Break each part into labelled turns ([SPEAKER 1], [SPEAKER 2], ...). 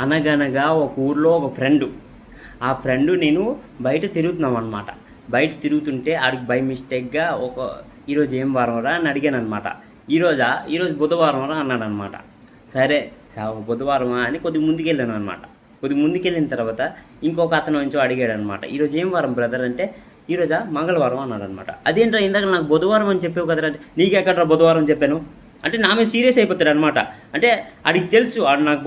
[SPEAKER 1] అనగనగా ఒక ఊర్లో ఒక ఫ్రెండు. ఆ ఫ్రెండు నేను బయట తిరుగుతున్నాం అనమాట. బయట తిరుగుతుంటే ఆడికి బై మిస్టేక్గా ఈరోజు ఏం వారం రా అని అడిగాను అనమాట. ఈరోజు బుధవారం రా అన్నాడనమాట. సరే బుధవారమా అని కొద్దిగా ముందుకెళ్ళాను అనమాట. కొద్దిగా ముందుకెళ్ళిన తర్వాత ఇంకొక అతను నుంచో అడిగాడు అనమాట. ఈరోజు ఏం వారం బ్రదర్ అంటే, ఈరోజా మంగళవారం అన్నాడు అనమాట. అదేంట్రా ఇందాక నాకు బుధవారం అని చెప్పావు కదరా అంటే, నీకెక్కడ్రా బుధవారం చెప్పాను అంటే నా మీద సీరియస్ అయిపోతాడు అనమాట. అంటే ఆడికి తెలుసు ఆడు నాకు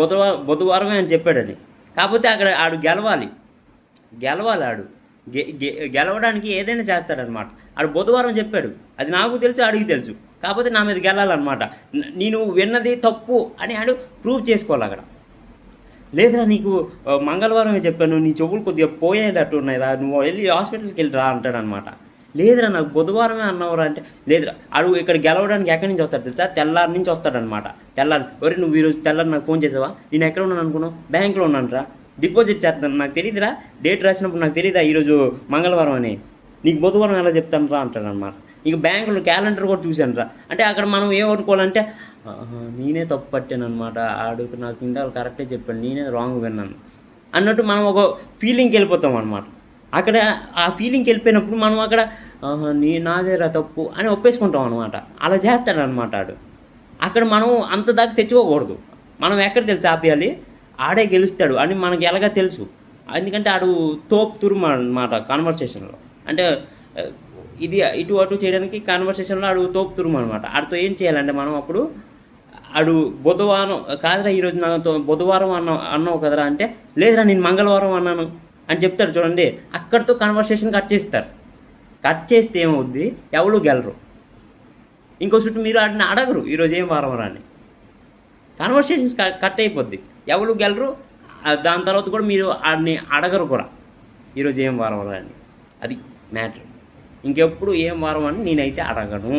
[SPEAKER 1] బుధవారమే అని చెప్పాడని. కాకపోతే అక్కడ ఆడు గెలవాలి ఆడు గెలవడానికి ఏదైనా చేస్తాడనమాట. ఆడు బుధవారం చెప్పాడు, అది నాకు తెలుసు, ఆడికి తెలుసు. కాకపోతే నా మీద గెలాలన్నమాట. నేను విన్నది తప్పు అని ఆడు ప్రూవ్ చేసుకోవాలి అక్కడ. లేదురా నీకు మంగళవారమే చెప్పాను, నీ చెవులు కొద్దిగా పోయేటట్టు ఉన్నాయిరా, నువ్వు వెళ్ళి హాస్పిటల్కి వెళ్ళిరా అంటాడనమాట. లేదురా నాకు బుధవారమే అన్నవరా అంటే, లేదురా ఆడు ఇక్కడ గెలవడానికి ఎక్కడి నుంచి వస్తాడు తెలుసా, తెల్లారి నుంచి వస్తాడనమాట. తెల్లారి నువ్వు ఈరోజు తెల్లారి నాకు ఫోన్ చేసావా, నేను ఎక్కడ ఉన్నాను అనుకున్నావు, బ్యాంక్లో ఉన్నాను రా, డిపాజిట్ చేస్తాను, నాకు తెలియదురా, డేట్ రాసినప్పుడు నాకు తెలియదా ఈరోజు మంగళవారం అని, నీకు బుధవారం ఎలా చెప్తాను రా అంటాడనమాట. ఇక బ్యాంకులో క్యాలెండర్ కూడా చూశాను రా అంటే, అక్కడ మనం ఏమనుకోవాలంటే నేనే తప్పు పట్టాను అనమాట, ఆడు నాకు ఇందాక కరెక్టే చెప్పాను, నేనే రాంగ్ విన్నాను అన్నట్టు మనం ఒక ఫీలింగ్కి వెళ్ళిపోతాం అనమాట. అక్కడ ఆ ఫీలింగ్కి వెళ్ళిపోయినప్పుడు మనం అక్కడ నాదేరా తప్పు అని ఒప్పేసుకుంటాం అనమాట. అలా చేస్తాడనమాట ఆడు. అక్కడ మనం అంత దాకా తెచ్చుకోకూడదు. మనం ఎక్కడ తెలిసి ఆపేయాలి, ఆడే గెలుస్తాడు అని మనకి ఎలాగా తెలుసు. ఎందుకంటే ఆడు తోపు తురుము అనమాట కాన్వర్సేషన్లో. అంటే ఇది ఇటు అటు చేయడానికి కాన్వర్సేషన్లో ఆడు తోపు తురుము అనమాట. ఆడితో ఏం చేయాలంటే మనం అప్పుడు ఆడు బుధవారం కాదురా ఈరోజు నాతో బుధవారం అన్నావు కదరా అంటే, లేదురా నేను మంగళవారం అన్నాను అని చెప్తాడు చూడండి. అక్కడితో కన్వర్సేషన్ కట్ చేస్తారు. కట్ చేస్తే ఏమవుద్ది, ఎవరు గెలరు. ఇంకో చుట్టూ మీరు ఆడిని అడగరు ఈరోజు ఏం వారం అని, కన్వర్సేషన్స్ కట్ అయిపోద్ది, ఎవరు గెలరు. దాని తర్వాత కూడా మీరు ఆడిని అడగరు కూడా ఈరోజు ఏం వారం అని. అది మ్యాటర్. ఇంకెప్పుడు ఏం వారం అని నేనైతే అడగను.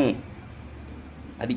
[SPEAKER 1] అది